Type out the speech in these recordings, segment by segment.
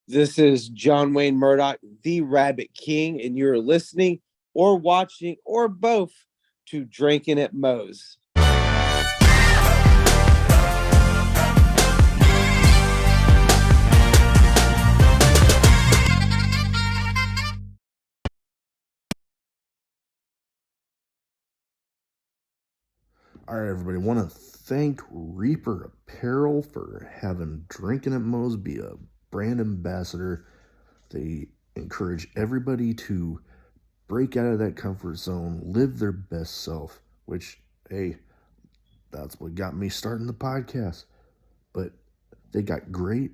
This is John Wayne Murdoch, the Rabbit King, and you're listening or watching or both to Drinkin' at Moe's. All right, everybody. Want to thank Reaper Apparel for having Drinkin' at Moe's be a brand ambassador. They encourage everybody to break out of that comfort zone, live their best self, which, hey, that's what got me starting the podcast. But they got great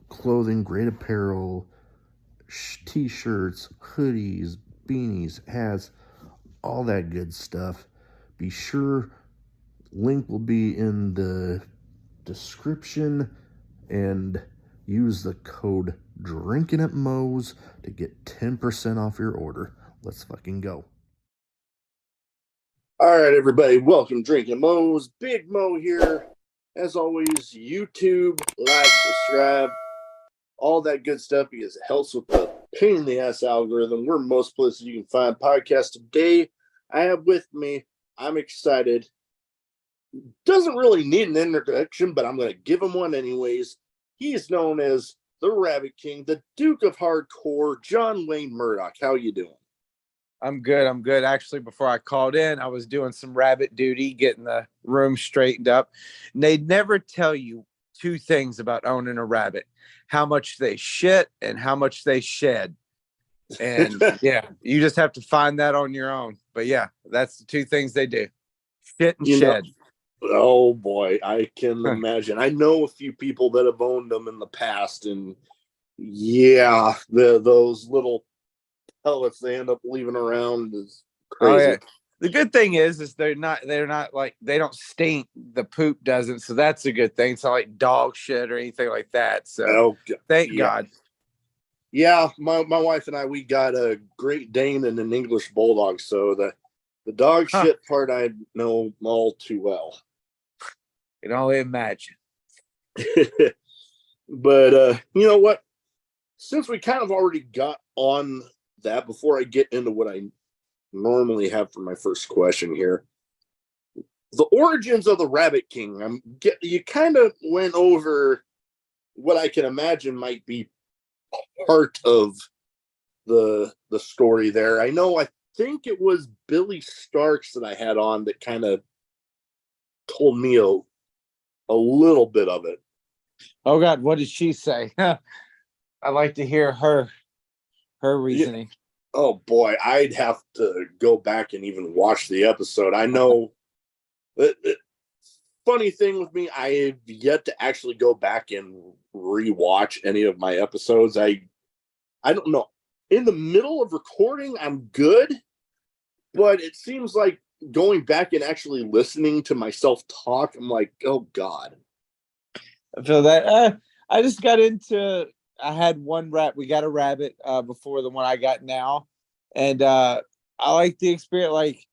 clothing, great apparel, t-shirts, hoodies, beanies, hats, all that good stuff. Be sure, link will be in the description, and use the code Drinkin' at Moe's to get 10% off your order. Let's fucking go. All right, everybody, welcome to Drinkin' Moe's. Big Mo here. As always, YouTube, like, subscribe, all that good stuff, because it helps with the pain in the ass algorithm. We're most places you can find podcasts. Today, I have with me, I'm excited. Doesn't really need an introduction, but I'm going to give him one anyways. He is known as the Rabbit King, the Duke of Hardcore, John Wayne Murdoch. How you doing? I'm good. Actually, before I called in, I was doing some rabbit duty, getting the room straightened up. And they never tell you two things about owning a rabbit: how much they shit and how much they shed. And yeah, you just have to find that on your own. But yeah, that's the two things they do: shit and shed. Oh boy, I can imagine. I know a few people that have owned them in the past, and yeah, those little pellets they end up leaving around is crazy. Oh, yeah. The good thing is they're not like, they don't stink. The poop doesn't, so that's a good thing. It's not like dog shit or anything like that. So thank God. Yeah, my wife and I, we got a Great Dane and an English Bulldog, so the dog shit part I know all too well. You can only imagine. But you know what? Since we kind of already got on that, before I get into what I normally have for my first question here, the origins of the Rabbit King. You kind of went over what I can imagine might be part of the story there. I think it was Billy Starks that I had on that kind of told me a little bit of it. Oh God, what did she say? I'd like to hear her reasoning. Yeah. Oh boy, I'd have to go back and even watch the episode. I know. Funny thing with me, I have yet to actually go back and rewatch any of my episodes. I don't know. In the middle of recording, I'm good, but it seems like going back and actually listening to myself talk, I'm like, oh God. I feel that. I just got into. I had one rat. We got a rabbit before the one I got now, and I like the experience. Like,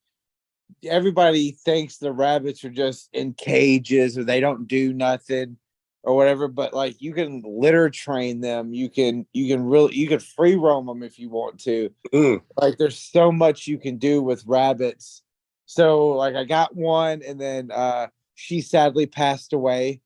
everybody thinks the rabbits are just in cages or they don't do nothing or whatever, but like, you can litter train them. You can free roam them if you want to. Like, there's so much you can do with rabbits. So like, I got one, and then she sadly passed away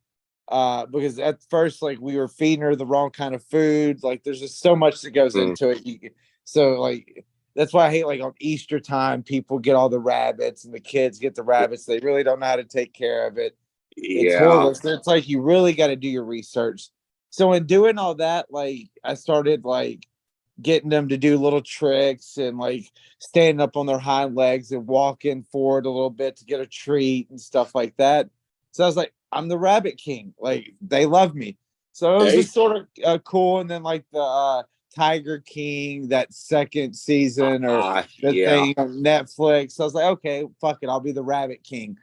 because at first, like, we were feeding her the wrong kind of food. Like, there's just so much that goes into it. So like, that's why I hate, like, on Easter time, people get all the rabbits and the kids get the rabbits. They really don't know how to take care of it. It's horrible. It's like, you really got to do your research. So in doing all that, like, I started like getting them to do little tricks and like standing up on their hind legs and walking forward a little bit to get a treat and stuff like that. So I was like, I'm the Rabbit King. Like, they love me. So it was just sort of cool. And then like the Tiger King, that second season, or the thing on Netflix. So I was like, okay, fuck it, I'll be the Rabbit King.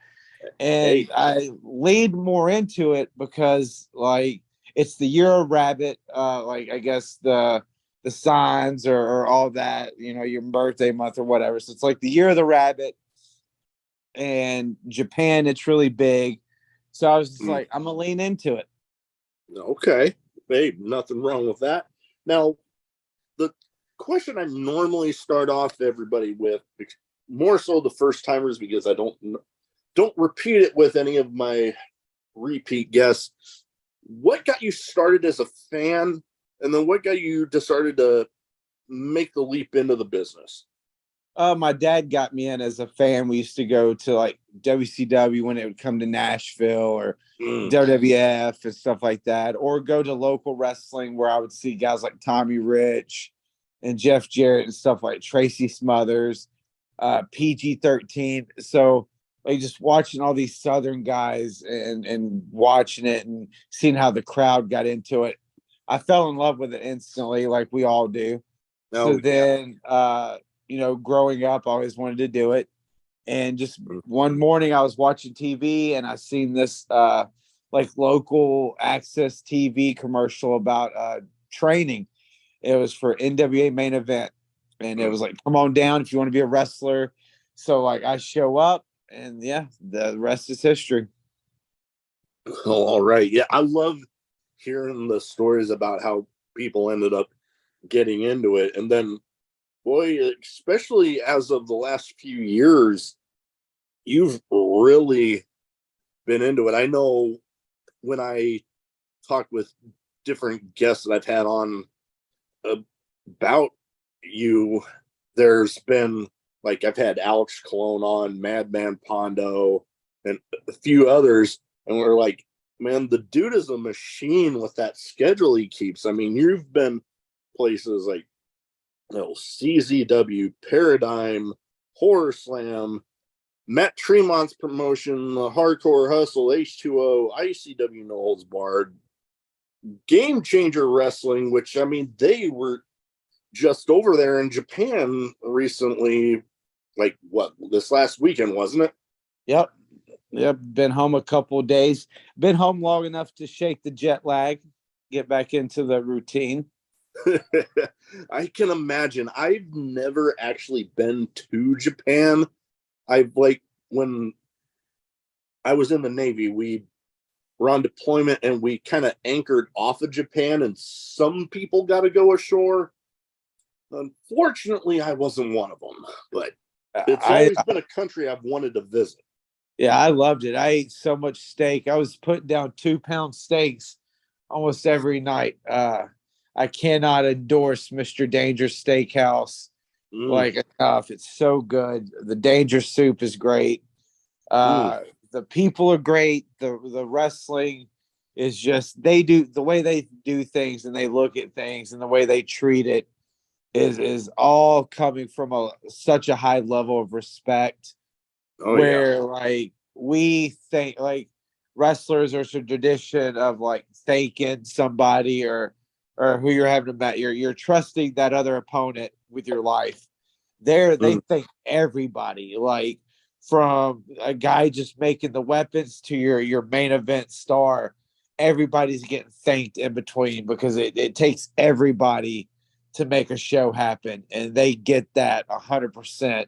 And I lead more into it because like, it's the year of rabbit. Like, I guess the signs or all that, your birthday month or whatever. So it's like the year of the rabbit. And Japan, it's really big. So I was just like, I'm gonna lean into it. Okay. Hey, nothing wrong with that. Now, the question I normally start off everybody with, more so the first timers, because I don't repeat it with any of my repeat guests. What got you started as a fan, and then what got you decided to make the leap into the business? My dad got me in as a fan. We used to go to like WCW when it would come to Nashville, or WWF and stuff like that, or go to local wrestling where I would see guys like Tommy Rich and Jeff Jarrett and stuff like Tracy Smothers, PG-13. So like just watching all these Southern guys and watching it and seeing how the crowd got into it, I fell in love with it instantly, like we all do. So then, growing up, I always wanted to do it. And just one morning I was watching TV and I seen this like local access TV commercial about training. It was for NWA Main Event. And it was like, come on down if you want to be a wrestler. So like I show up and the rest is history. Oh, all right. Yeah, I love hearing the stories about how people ended up getting into it. And then, boy, especially as of the last few years, you've really been into it. I know when I talk with different guests that I've had on about you, there's been like I've had Alex Colon on, Madman Pondo, and a few others, and we're like, man, the dude is a machine with that schedule he keeps. I mean, you've been places like CZW, Paradigm, Horror Slam, Matt Tremont's promotion, the Hardcore Hustle, H2O, ICW No Holds Barred, Game Changer Wrestling, which I mean, they were just over there in Japan recently, like what, this last weekend, wasn't it? Yep. Been home a couple of days. Been home long enough to shake the jet lag, get back into the routine. I can imagine. I've never actually been to Japan. I've like when I was in the Navy, we were on deployment and we kind of anchored off of Japan, and some people got to go ashore. Unfortunately, I wasn't one of them, but it's always been a country I've wanted to visit. Yeah, I loved it. I ate so much steak. I was putting down 2-pound steaks almost every night. I cannot endorse Mr. Danger's Steakhouse like enough. It's so good. The Danger Soup is great. The people are great. The wrestling is just, they do the way they do things and they look at things and the way they treat it is all coming from such a high level of respect. Like we think like wrestlers are a tradition of like thanking somebody or who you're having to met. You're trusting that other opponent with your life. They thank everybody, like from a guy just making the weapons to your main event star. Everybody's getting thanked in between because it takes everybody to make a show happen, and they get that 100%.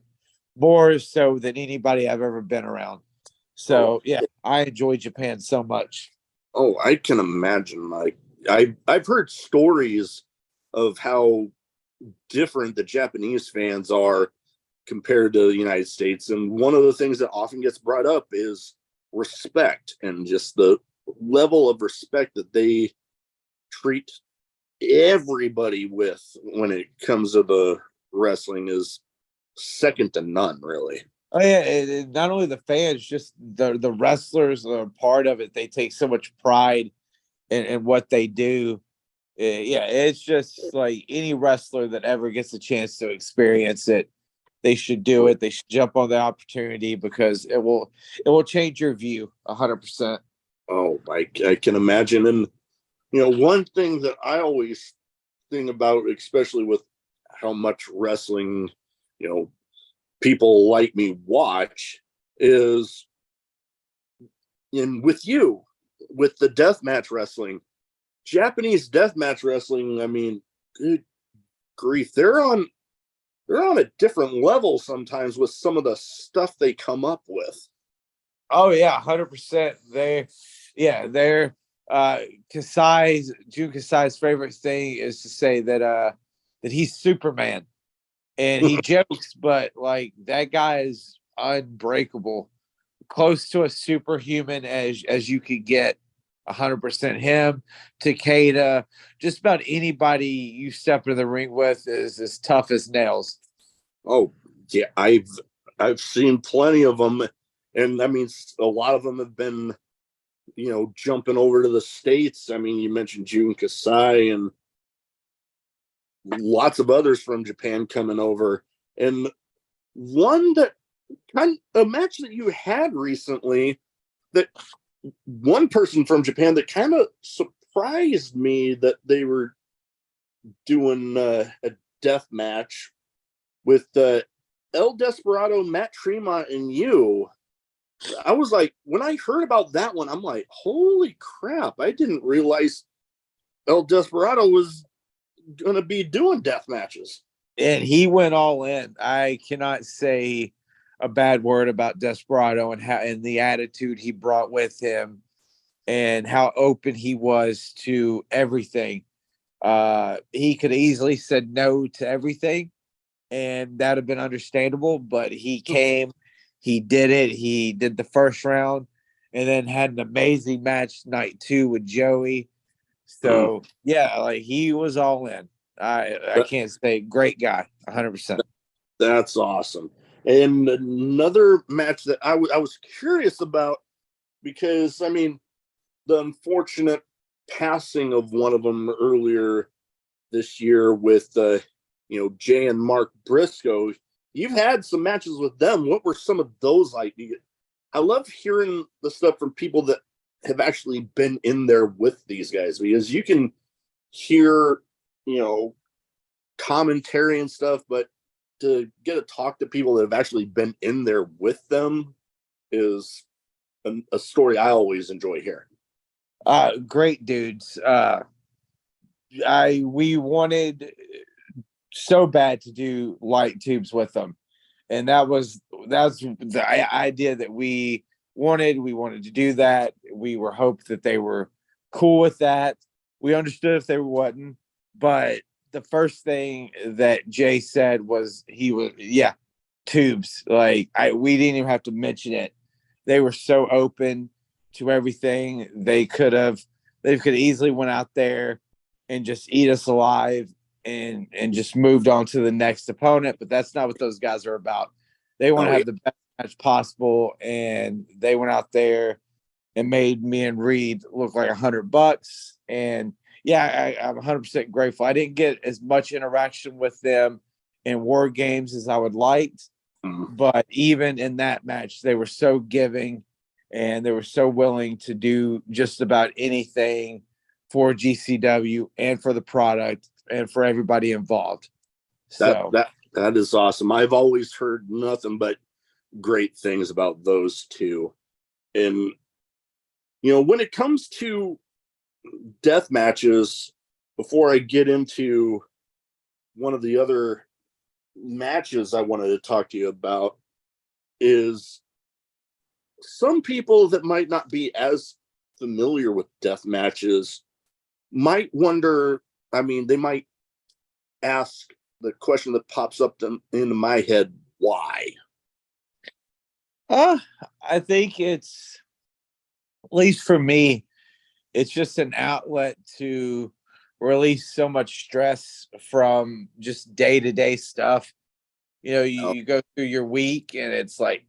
More so than anybody I've ever been around. So I enjoy Japan so much. Oh, I can imagine. Like I've heard stories of how different the Japanese fans are compared to the United States, and one of the things that often gets brought up is respect, and just the level of respect that they treat everybody with when it comes to the wrestling is second to none, really. Oh yeah, and not only the fans, just the wrestlers are part of it. They take so much pride in what they do. It's just like any wrestler that ever gets a chance to experience it, they should do it. They should jump on the opportunity because it will change your view 100%. Oh, I can imagine. And one thing that I always think about, especially with how much wrestling, people like me watch, is with the deathmatch wrestling, Japanese deathmatch wrestling. I mean, good grief, they're on a different level sometimes with some of the stuff they come up with. Oh yeah, 100%. They're Jun Kasai's favorite thing is to say that he's Superman, and he jokes, but like that guy is unbreakable, close to a superhuman as you could get. 100% him, Takeda, just about anybody you step into the ring with is as tough as nails. Oh yeah, I've seen plenty of them, and I mean a lot of them have been, jumping over to the States. I mean, you mentioned Jun Kasai and lots of others from Japan coming over. And one that a match that you had recently, that one person from Japan that kind of surprised me that they were doing a death match with El Desperado, Matt Tremont, and you. I was like, when I heard about that one, I'm like, holy crap! I didn't realize El Desperado was going to be doing death matches. And he went all in. I cannot say a bad word about Desperado and the attitude he brought with him and how open he was to everything. He could easily said no to everything, and that'd have been understandable, but he came, he did it, he did the first round, and then had an amazing match night 2 with Joey. So yeah, like he was all in. I can't say great guy, 100%. That's awesome. And another match that I was curious about, because I mean, the unfortunate passing of one of them earlier this year with Jay and Mark Briscoe. You've had some matches with them. What were some of those like? I love hearing the stuff from people that have actually been in there with these guys, because you can hear, commentary and stuff, but to get to talk to people that have actually been in there with them is a story I always enjoy hearing. Great dudes. We wanted so bad to do light tubes with them, and that's the idea that we wanted. We wanted to do that. We were hoped that they were cool with that. We understood if they wasn't, but the first thing that Jay said was tubes. Like we didn't even have to mention it. They were so open to everything. They could easily went out there and just eat us alive and just moved on to the next opponent. But that's not what those guys are about. They want to have the best match possible, and they went out there and made me and Reed look like $100. And yeah, I'm 100% grateful. I didn't get as much interaction with them in War Games as I would like, but even in that match, they were so giving and they were so willing to do just about anything for GCW and for the product and for everybody involved. So that is awesome. I've always heard nothing but great things about those two. And when it comes to death matches, before I get into one of the other matches I wanted to talk to you about, is some people that might not be as familiar with death matches might wonder, I mean, they might ask the question that pops up into my head, why? I think it's, at least for me, it's just an outlet to release so much stress from just day-to-day stuff. You go through your week and it's like,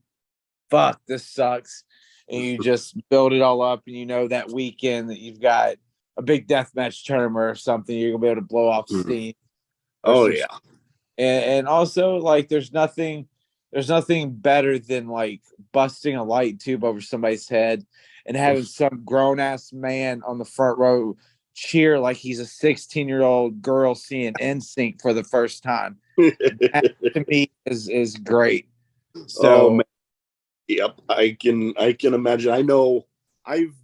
fuck, this sucks. And you just build it all up, and that weekend that you've got a big deathmatch tournament or something, you're gonna be able to blow off steam. Oh yeah. And also, like, there's nothing better than like busting a light tube over somebody's head and having some grown ass man on the front row cheer like he's a 16-year-old girl seeing NSYNC for the first time. That, to me, is great. So yep, I can imagine. I know I've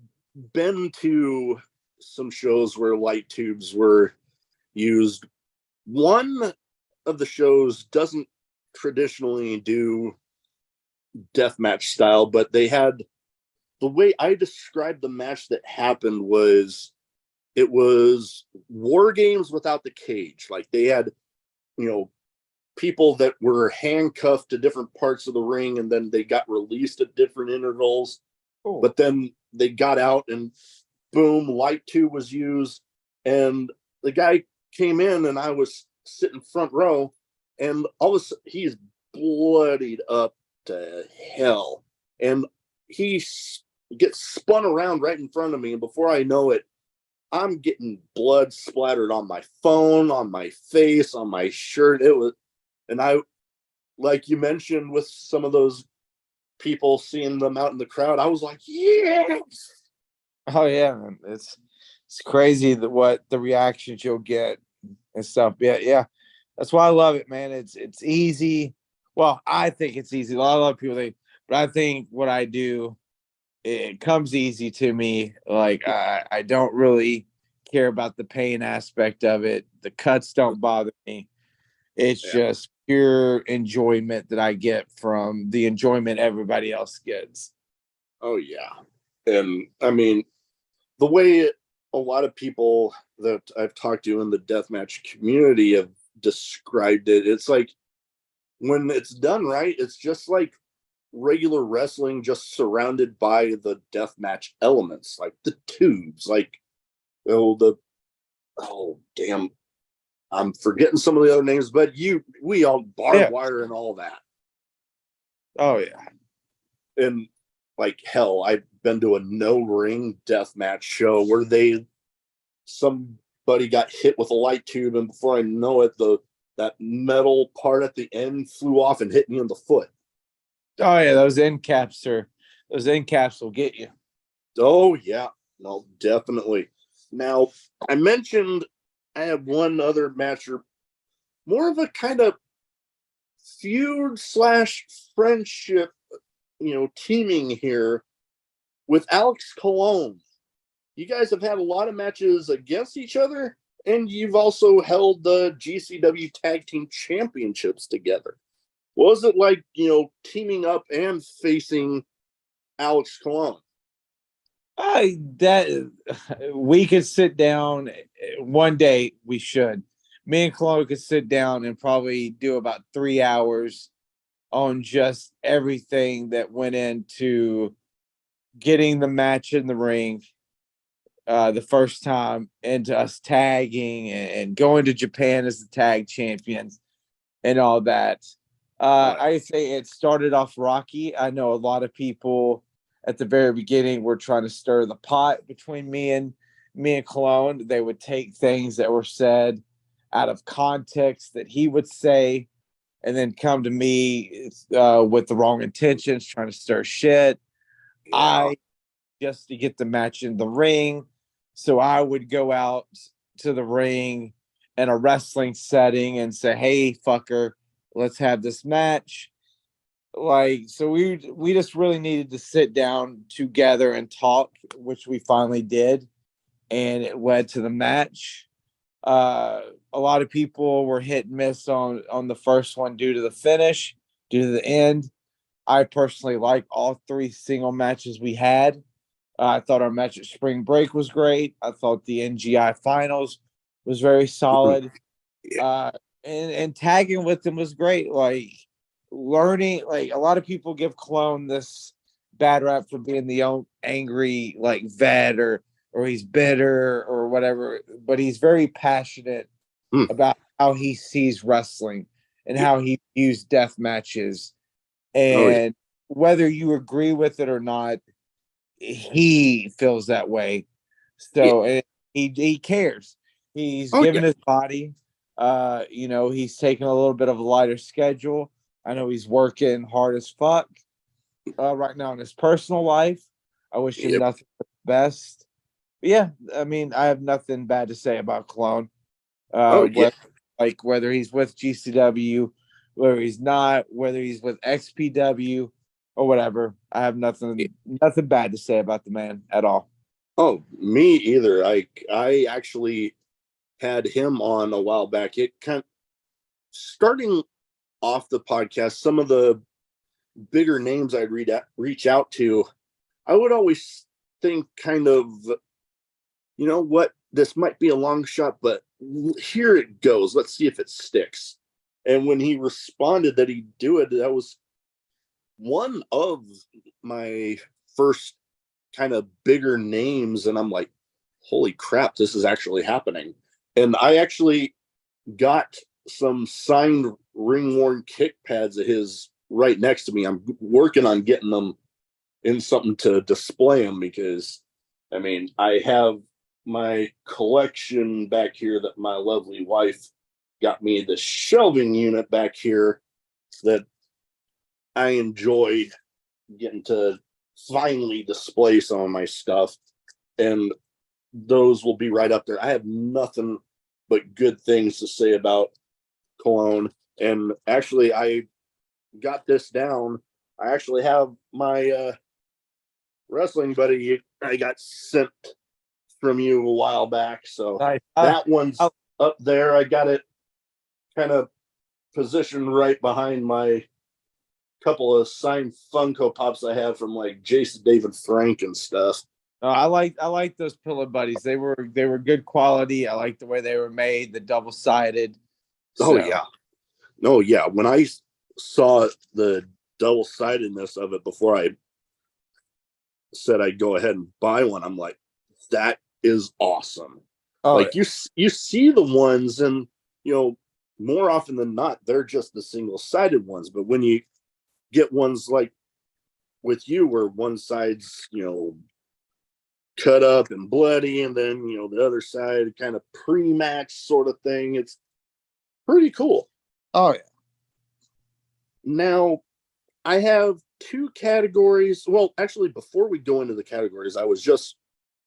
been to some shows where light tubes were used. One of the shows doesn't traditionally do deathmatch style, but they had the way I described the match that happened was it was war games without the cage. Like they had, people that were handcuffed to different parts of the ring, and then they got released at different intervals. Cool. But then they got out, and boom, light tube was used, and the guy came in, and I was sitting front row, and all of a sudden he's bloodied up to hell, and he gets spun around right in front of me, and before I know it, I'm getting blood splattered on my phone, on my face, on my shirt. It was, and I, like you mentioned, with some of those people seeing them out in the crowd, I was like, yes. Oh yeah, man. It's crazy what the reactions you'll get and stuff. Yeah, yeah. That's why I love it, man. It's easy. Well, I think it's easy. A lot of people think, but I think what I do, it comes easy to me. Like I don't really care about the pain aspect of it. The cuts don't bother me. It's just pure enjoyment that I get from the enjoyment everybody else gets. Oh yeah. And I mean, the way a lot of people that I've talked to in the deathmatch community have described it, it's like when it's done right, it's just like regular wrestling, just surrounded by the deathmatch elements, like the tubes, like damn, I'm forgetting some of the other names, but we all barbed wire and all that. Oh yeah. And like hell, I've been to a no ring deathmatch show where somebody got hit with a light tube, and before I know it, that metal part at the end flew off and hit me in the foot. Oh yeah, those end caps will get you. Oh yeah, no, definitely. Now I mentioned I have one other match, or more of a kind of feud / friendship, teaming here with Alex Colon. You guys have had a lot of matches against each other, and you've also held the GCW Tag Team Championships together. What was it like, teaming up and facing Alex Colon? That we could sit down one day. We should. Me and Chloe could sit down and probably do about 3 hours on just everything that went into getting the match in the ring the first time, into us tagging and going to Japan as the tag champions and all that. I say it started off rocky. I know a lot of people at the very beginning were trying to stir the pot between me and Cologne. They would take things that were said out of context that he would say, and then come to me with the wrong intentions, trying to stir shit. Yeah. I just to get the match in the ring. So I would go out to the ring in a wrestling setting and say, "Hey, fucker, let's have this match." Like, so we just really needed to sit down together and talk, which we finally did, and it led to the match. A lot of people were hit and miss on the first one due to the finish, due to the end. I personally like all 3 single matches we had. I thought our match at Spring Break was great. I thought the NGI finals was very solid. And tagging with them was great. Like, learning, like, a lot of people give Clone this bad rap for being the angry, like, vet, or he's bitter or whatever, but he's very passionate about how he sees wrestling and how he views death matches. And whether you agree with it or not, he feels that way. So and he cares. He's given his body. He's taking a little bit of a lighter schedule. I know he's working hard as fuck right now in his personal life. I wish him nothing but the best. But yeah, I mean, I have nothing bad to say about Clone. Whether he's with GCW, whether he's not, whether he's with XPW or whatever, I have nothing bad to say about the man at all. Oh, me either. I actually had him on a while back. It kind of starting off the podcast, some of the bigger names I'd reach out to, I would always think kind of, you know what, this might be a long shot, but here it goes. Let's see if it sticks. And when he responded that he'd do it, that was one of my first kind of bigger names. And I'm like, holy crap, this is actually happening. And I actually got some signed ring worn kick pads of his right next to me. I'm working on getting them in something to display them because, I mean, I have my collection back here that my lovely wife got me, the shelving unit back here that I enjoy getting to finally display some of my stuff. And those will be right up there. I have nothing but good things to say about Cologne. And actually, I got this down. I actually have my wrestling buddy I got sent from you a while back. So Nice. that one's up there. I got it kind of positioned right behind my couple of signed Funko Pops I have from like Jason David Frank and stuff. I like those pillow buddies. They were good quality. I like the way they were made, the double sided. Oh yeah, no yeah. When I saw the double sidedness of it before I said I'd go ahead and buy one, I'm like, that is awesome. Oh, like yeah. You see the ones, and you know, more often than not, they're just the single sided ones. But when you get ones like with you, where one side's, you know, cut up and bloody, and then, you know, the other side kind of pre-match sort of thing, it's pretty cool. Oh yeah. Now I have two categories. Well, actually, before we go into the categories, I was just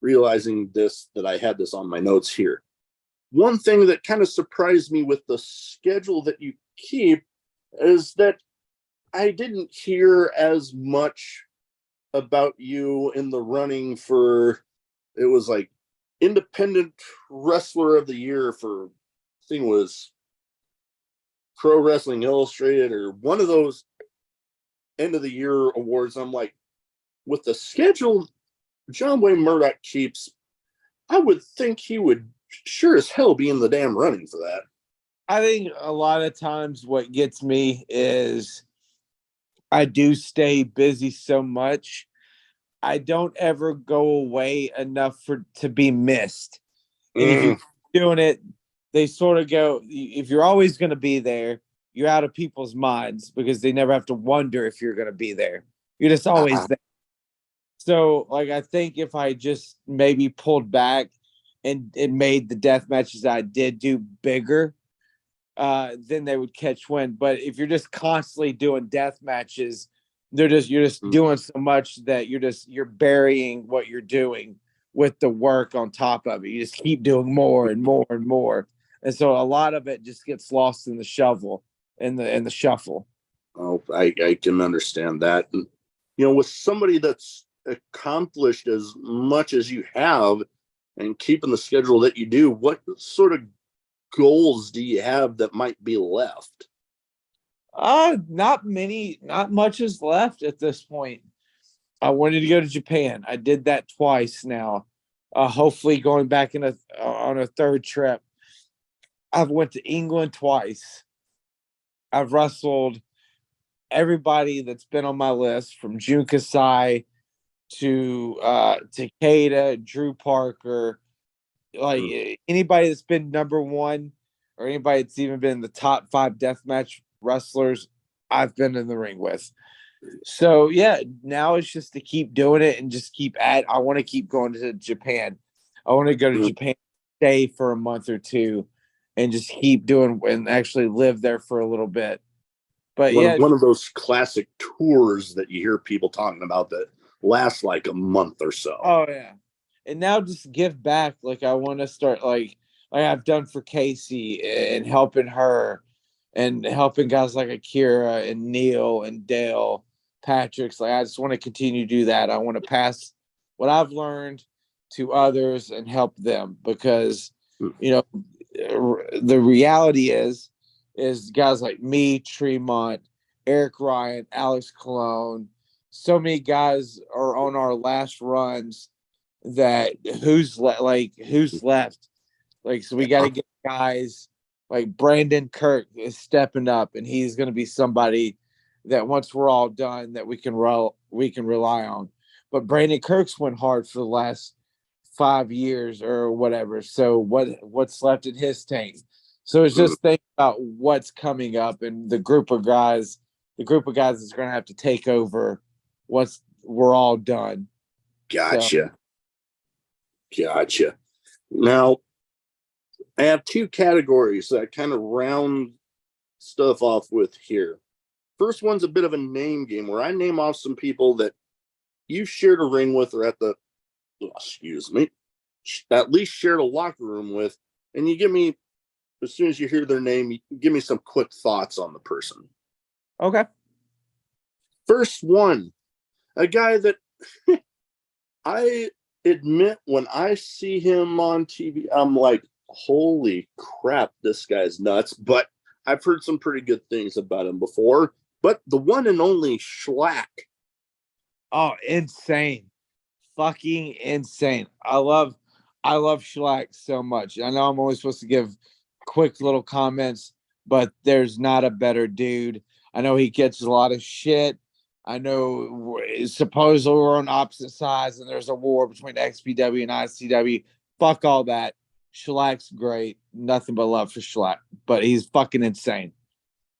realizing that I had this on my notes here. One thing that kind of surprised me with the schedule that you keep is that I didn't hear as much about you in the running for, it was like independent wrestler of the year for, I think it was Pro Wrestling Illustrated or one of those end of the year awards. I'm like, with the schedule John Wayne Murdoch keeps, I would think he would sure as hell be in the damn running for that. I think a lot of times what gets me is I do stay busy so much. I don't ever go away enough to be missed. And if you're doing it, they sort of go, if you're always going to be there, you're out of people's minds because they never have to wonder if you're going to be there. You're just always there. So, like, I think if I just maybe pulled back and made the death matches I did do bigger, then they would catch wind. But if you're just constantly doing death matches, you're just doing so much that you're burying what you're doing with the work on top of it. You just keep doing more and more and more, and so a lot of it just gets lost in the shuffle in the shuffle. Oh, I can understand that. And, you know, with somebody that's accomplished as much as you have and keeping the schedule that you do, what sort of goals do you have that might be left? Not many, not much is left at this point. I wanted to go to Japan. I did that twice now. Hopefully going back on a third trip. I've went to England twice. I've wrestled everybody that's been on my list, from Jun Kasai to Takeda, Drew Parker, like anybody that's been number one or anybody that's even been in the top 5 deathmatch wrestlers, I've been in the ring with. So yeah, now it's just to keep doing it and just keep I want to keep going to Japan. I want to go to Japan, stay for a month or two, and just keep doing and actually live there for a little bit. But one of those classic tours that you hear people talking about that lasts like a month or so. Oh yeah. And now just give back. Like I want to start like I've done for Casey and helping her and helping guys like Akira and Neil and Dale Patrick's. Like I just want to continue to do that. I want to pass what I've learned to others and help them because you know the reality is guys like me, Tremont, Eric Ryan, Alex Cologne, so many guys are on our last runs that who's left. Like, so we got to get guys like Brandon Kirk is stepping up, and he's going to be somebody that once we're all done that we can rely on. But Brandon Kirk's went hard for the last 5 years or whatever. So what's left in his tank? So it's just think about what's coming up and the group of guys is going to have to take over once we're all done. Gotcha. Now, I have two categories that I kind of round stuff off with here. First one's a bit of a name game where I name off some people that you've shared a ring with or at least shared a locker room with, and you give me, as soon as you hear their name, you give me some quick thoughts on the person. Okay. First one, a guy that I admit when I see him on TV, I'm like, holy crap, this guy's nuts. But I've heard some pretty good things about him before. But the one and only Schlack. Oh, insane. Fucking insane. I love Schlack so much. I know I'm only supposed to give quick little comments, but there's not a better dude. I know he gets a lot of shit. I know supposedly we're on opposite sides and there's a war between XPW and ICW. Fuck all that. Schlack's great. Nothing but love for Schlack, but he's fucking insane.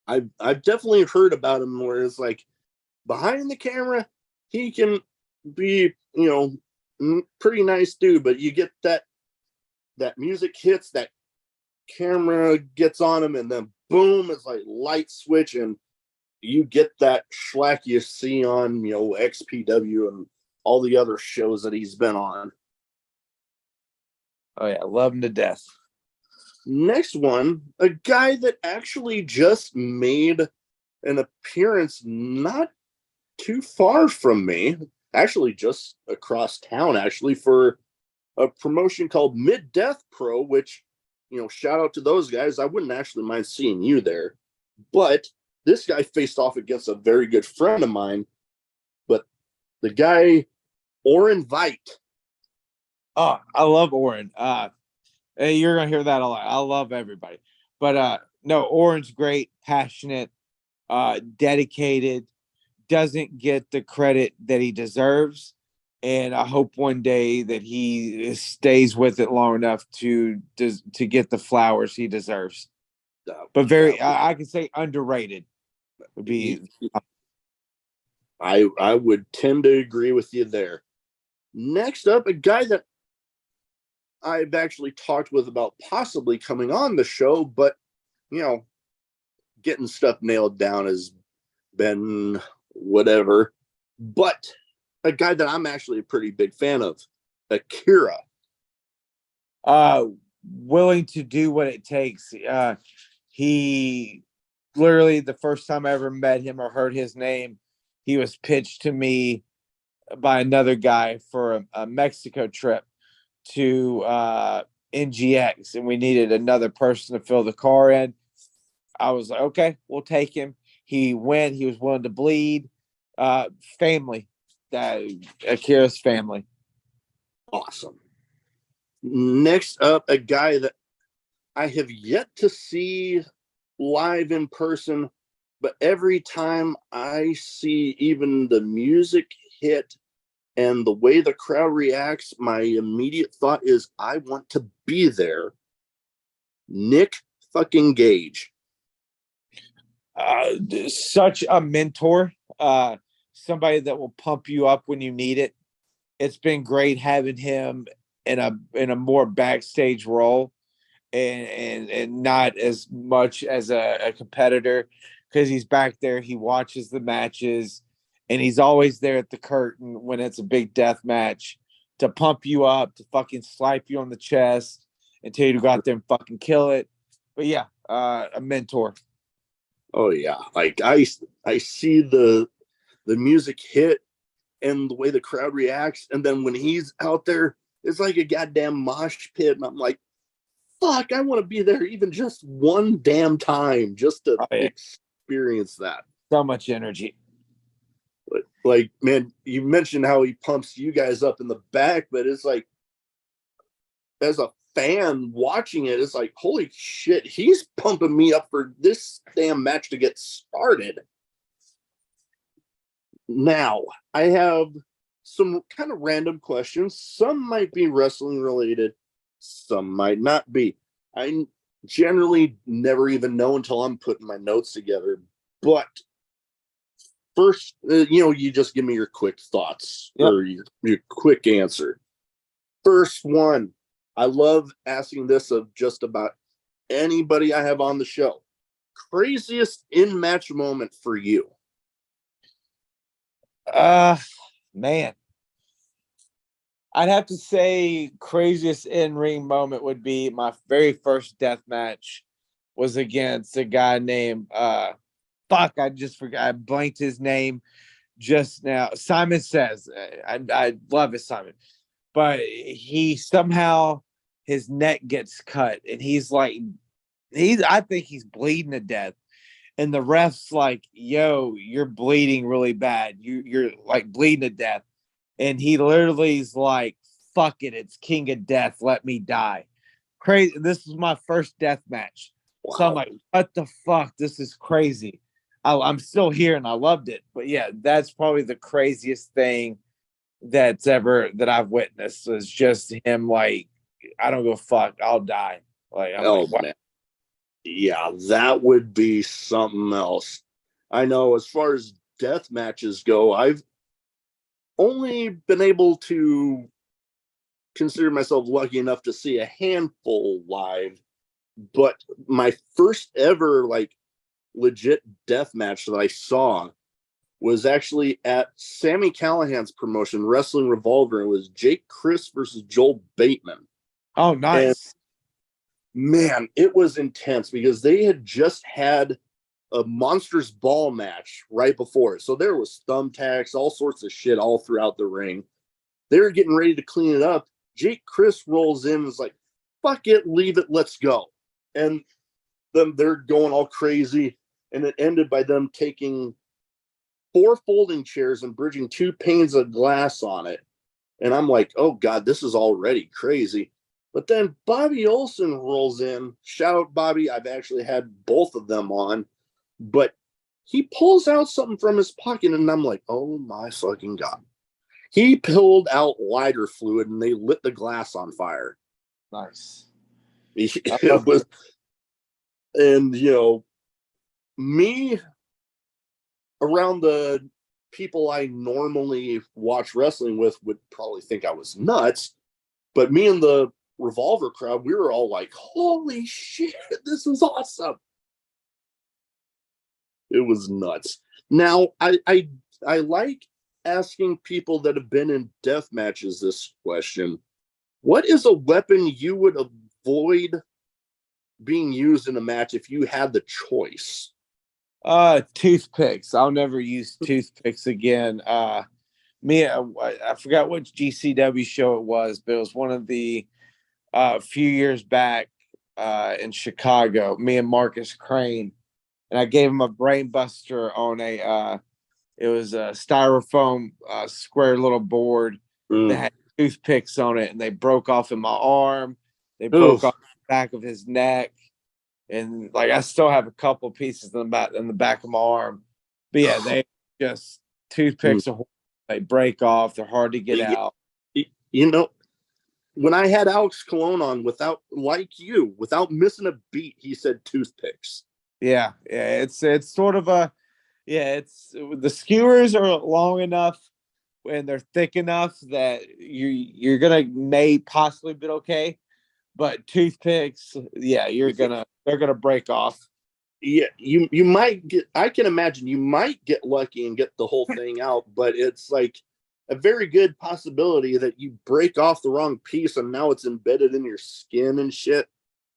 I've definitely heard about him where it's like behind the camera, he can be, pretty nice dude, but you get that music hits, that camera gets on him, and then boom, it's like light switch, and you get that Schlack you see on, XPW and all the other shows that he's been on. Oh yeah, love him to death. Next one, a guy that actually just made an appearance not too far from me, actually just across town, actually, for a promotion called Mid-Death Pro, which, shout out to those guys. I wouldn't actually mind seeing you there. But this guy faced off against a very good friend of mine. But the guy, Oren Veit. Oh, I love Oren. Hey, you're gonna hear that a lot. I love everybody. But no, Oren's great, passionate, dedicated, doesn't get the credit that he deserves. And I hope one day that he stays with it long enough to get the flowers he deserves. But I can say underrated would be. I would tend to agree with you there. Next up, a guy that I've actually talked with about possibly coming on the show, but getting stuff nailed down has been whatever. But a guy that I'm actually a pretty big fan of, Akira. Willing to do what it takes. He literally, the first time I ever met him or heard his name, he was pitched to me by another guy for a Mexico trip to NGX, and we needed another person to fill the car in. I was like, okay, we'll take him. He went. He was willing to bleed. Family, Akira's family. Awesome. Next up, a guy that I have yet to see live in person, but every time I see even the music hit and the way the crowd reacts, my immediate thought is, I want to be there. Nick fucking Gage. Such a mentor. Somebody that will pump you up when you need it. It's been great having him in a more backstage role and not as much as a competitor, because he's back there. He watches the matches. And he's always there at the curtain when it's a big death match to pump you up, to fucking slap you on the chest and tell you to go out there and fucking kill it. But yeah, a mentor. Oh yeah, like I see the music hit and the way the crowd reacts, and then when he's out there, it's like a goddamn mosh pit, and I'm like, fuck, I want to be there even just one damn time just to experience that. So much energy. Like, man, you mentioned how he pumps you guys up in the back, but it's like, as a fan watching it, it's like, holy shit, he's pumping me up for this damn match to get started. Now, I have some kind of random questions. Some might be wrestling related, some might not be. I generally never even know until I'm putting my notes together. But first, you just give me your quick thoughts. Yep. Or your quick answer. First one, I love asking this of just about anybody I have on the show. Craziest in-match moment for you? Man, I'd have to say craziest in-ring moment would be my very first death match was against a guy named I just forgot, I blanked his name just now. Simon Says. I love it, Simon. But he somehow his neck gets cut and I think he's bleeding to death. And the ref's like, yo, you're bleeding really bad. You're like bleeding to death. And he literally is like, fuck it, it's King of Death, let me die. Crazy. This is my first death match. Wow. So I'm like, what the fuck? This is crazy. I'm still here and I loved it. But yeah, that's probably the craziest thing that I've witnessed is just him like, I don't go fuck, I'll die. Like, I'm like, wow. Man. Yeah, that would be something else. I know as far as death matches go, I've only been able to consider myself lucky enough to see a handful live, but my first ever like legit death match that I saw was actually at Sammy Callahan's promotion, Wrestling Revolver. It was Jake Chris versus Joel Bateman. Oh, nice. And man, it was intense because they had just had a Monsters Ball match right before it. So there was thumbtacks, all sorts of shit all throughout the ring. They were getting ready to clean it up. Jake Chris rolls in and is like, fuck it, leave it, let's go. And then they're going all crazy. And it ended by them taking 4 folding chairs and bridging 2 panes of glass on it. And I'm like, oh God, this is already crazy. But then Bobby Olson rolls in. Shout out Bobby. I've actually had both of them on. But he pulls out something from his pocket and I'm like, oh my fucking God. He pulled out lighter fluid and they lit the glass on fire. Nice. It was, and me around the people I normally watch wrestling with would probably think I was nuts, but me and the Revolver crowd, we were all like, holy shit, this is awesome. It was nuts. Now, I like asking people that have been in death matches this question. What is a weapon you would avoid being used in a match if you had the choice? Toothpicks. I'll never use toothpicks again. I forgot which GCW show it was, but it was one of the few years back in Chicago. Me and Marcus Crane, and I gave him a brain buster on it was a styrofoam square little board that had toothpicks on it, and they broke off in my arm. They broke off the back of his neck. And like I still have a couple pieces in the back of my arm. But yeah, they just toothpicks are they break off, they're hard to get out. When I had Alex Colon on without missing a beat, he said toothpicks. Yeah, it's sort of it's the skewers are long enough and they're thick enough that you're gonna may possibly be okay. But toothpicks, yeah, they're gonna break off. Yeah, you might get. I can imagine you might get lucky and get the whole thing out, but it's like a very good possibility that you break off the wrong piece and now it's embedded in your skin and shit.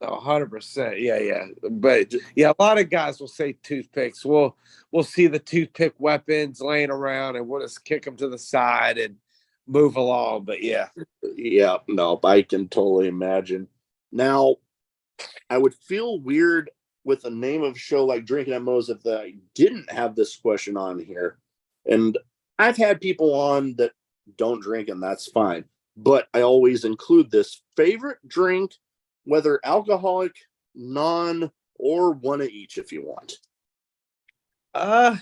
100%. Yeah. But yeah, a lot of guys will say toothpicks. We'll see the toothpick weapons laying around and we'll just kick them to the side and move along. But yeah. Yeah, no, I can totally imagine. Now, I would feel weird with a name of a show like Drinkin' at Moe's if I didn't have this question on here. And I've had people on that don't drink, and that's fine. But I always include this favorite drink, whether alcoholic, non, or one of each if you want. Uh,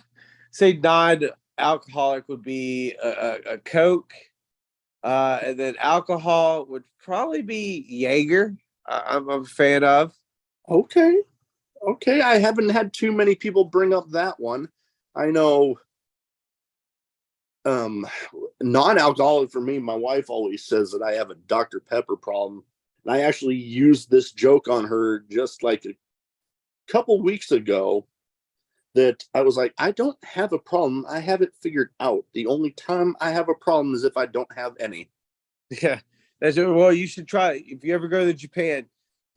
say non-alcoholic would be a Coke, and then alcohol would probably be Jaeger. I'm a fan of. Okay. Okay. I haven't had too many people bring up that one. I know um non-alcoholic for me, my wife always says that I have a Dr. Pepper problem. And I actually used this joke on her just like a couple weeks ago that I was like, I don't have a problem. I have it figured out. The only time I have a problem is if I don't have any. Yeah, well. You should try if you ever go to Japan.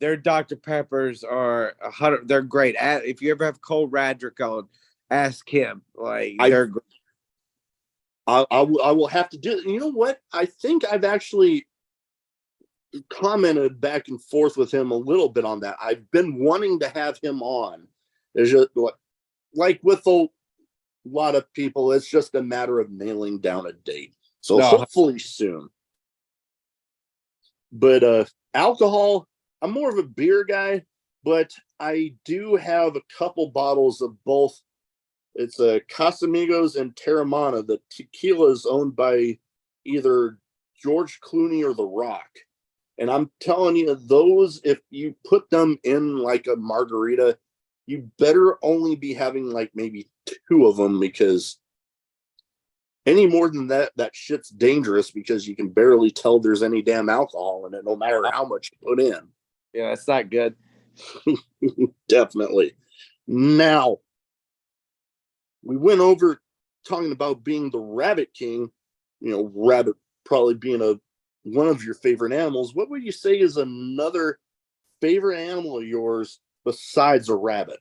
Their Dr. Peppers are 100. They're great. If you ever have cold Radric on, ask him. Like I they're great. I will have to do it. You know what? I think I've actually commented back and forth with him a little bit on that. I've been wanting to have him on. There's just like with a lot of people, it's just a matter of nailing down a date. So No, hopefully soon. But alcohol, I'm more of a beer guy, but I do have a couple bottles of both. It's a Casamigos and Terramana. The tequila is owned by either George Clooney or The Rock. And I'm telling you, those, if you put them in like a margarita, you better only be having like maybe two of them, because any more than that, that shit's dangerous, because you can barely tell there's any damn alcohol in it, no matter how much you put in. yeah, that's not good. Definitely. Now, we went over talking about being the rabbit king, rabbit probably being one of your favorite animals. What would you say is another favorite animal of yours besides a rabbit?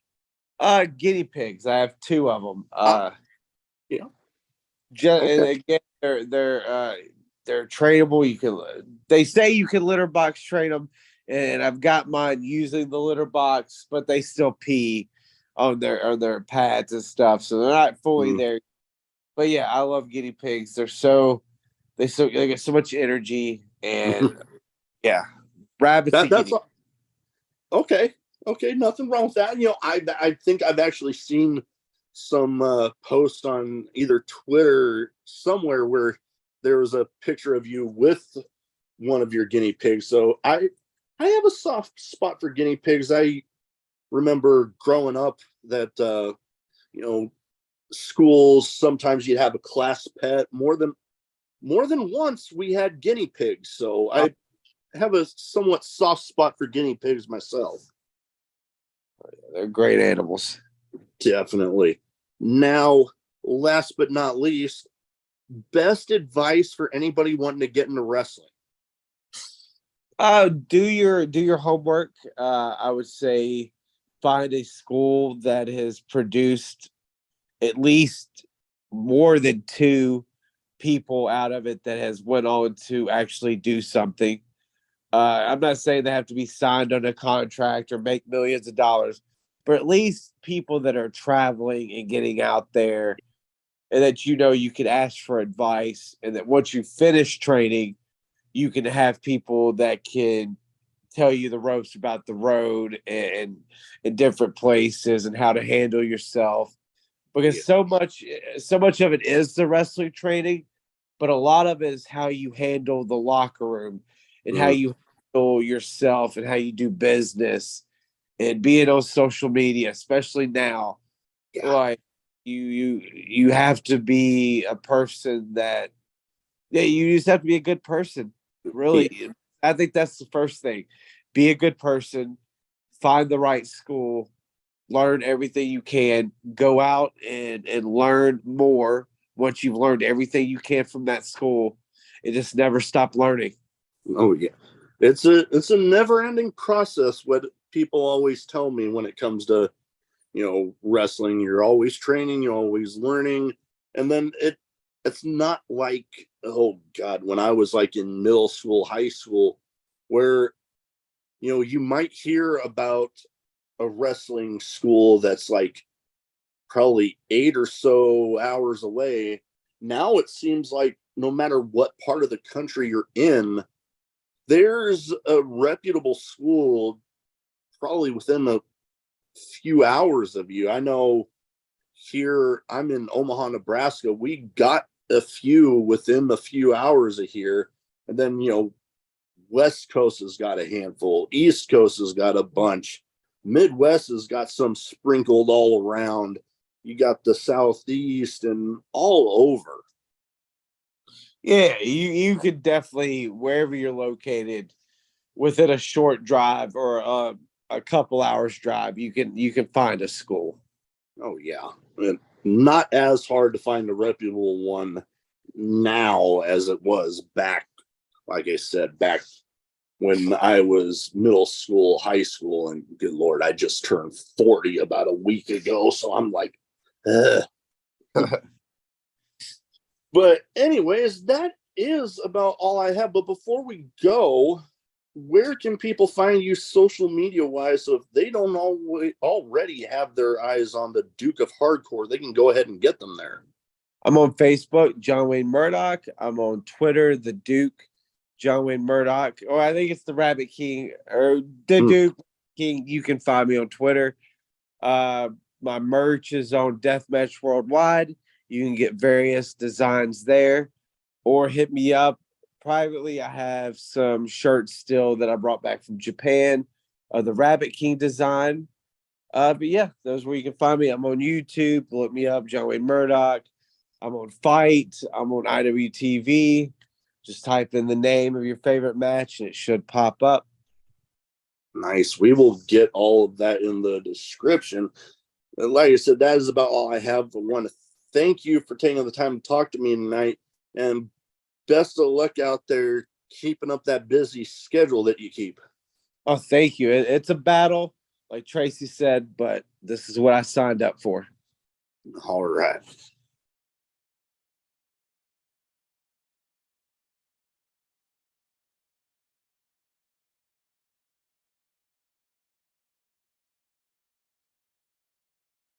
Guinea pigs. I have two of them. Yeah. And Okay. again, they're trainable. They say you can litter box train them, and I've got mine using the litter box, but they still pee on their pads and stuff, so they're not fully Mm. there. But yeah, I love guinea pigs. They get so much energy, and yeah, rabbits and That's guinea. okay. Okay, nothing wrong with that. I think I've actually seen some posts on either Twitter somewhere where there was a picture of you with one of your guinea pigs. So I have a soft spot for guinea pigs. I remember growing up that you know schools, sometimes you'd have a class pet. More than once we had guinea pigs. So Oh, I have a somewhat soft spot for guinea pigs myself. they're great animals. Definitely. Now, last but not least, best advice for anybody wanting to get into wrestling. Do your homework. I would say find a school that has produced at least more than two people out of it that has went on to actually do something. I'm not saying they have to be signed on a contract or make millions of dollars, but at least people that are traveling and getting out there, and that you can ask for advice, and that once you finish training, you can have people that can tell you the ropes about the road and in different places and how to handle yourself, Yeah. because so much of it is the wrestling training, but a lot of it is how you handle the locker room and how Mm, you handle yourself and how you do business and being on social media, especially now. yeah. Like you have to be a person that, yeah, you just have to be a good person. Yeah. Really, I think that's the first thing. Be a good person, find the right school, learn everything you can, go out and learn more once you've learned everything you can from that school, and just never stop learning. Oh yeah. It's a never ending process. What people always tell me when it comes to wrestling, you're always training, you're always learning, and then it's not like, oh god, when I was like in middle school, high school, where you might hear about a wrestling school that's like probably 8 or so hours away. now it seems like no matter what part of the country you're in, there's a reputable school probably within a few hours of you. I know here, I'm in Omaha, Nebraska. We got a few within a few hours of here. And then, West Coast has got a handful. East Coast has got a bunch. Midwest has got some sprinkled all around. You got the Southeast and all over. Yeah, you could definitely, wherever you're located, within a short drive or a couple hours drive, you can find a school. Oh yeah, and not as hard to find a reputable one now as it was back. Like I said, back when I was middle school, high school, and good Lord, I just turned 40 about a week ago, so I'm like, ugh. But anyways, that is about all I have. But before we go, where can people find you social media wise? So if they don't already have their eyes on the Duke of Hardcore, they can go ahead and get them there. I'm on Facebook, John Wayne Murdoch. I'm on Twitter, the Duke, John Wayne Murdoch. Or I think it's the Rabbit King or the Duke King. You can find me on Twitter. My merch is on Deathmatch Worldwide. You can get various designs there, or hit me up privately. I have some shirts still that I brought back from Japan, the Rabbit King design. But yeah, those are where you can find me. I'm on YouTube. Look me up, John Wayne Murdoch. I'm on Fight. I'm on IWTV. Just type in the name of your favorite match and it should pop up. Nice. We will get all of that in the description. And like I said, that is about all I have. I want to thank you for taking the time to talk to me tonight. And best of luck out there keeping up that busy schedule that you keep. Oh, thank you. It's a battle, like Tracy said, but this is what I signed up for. All right.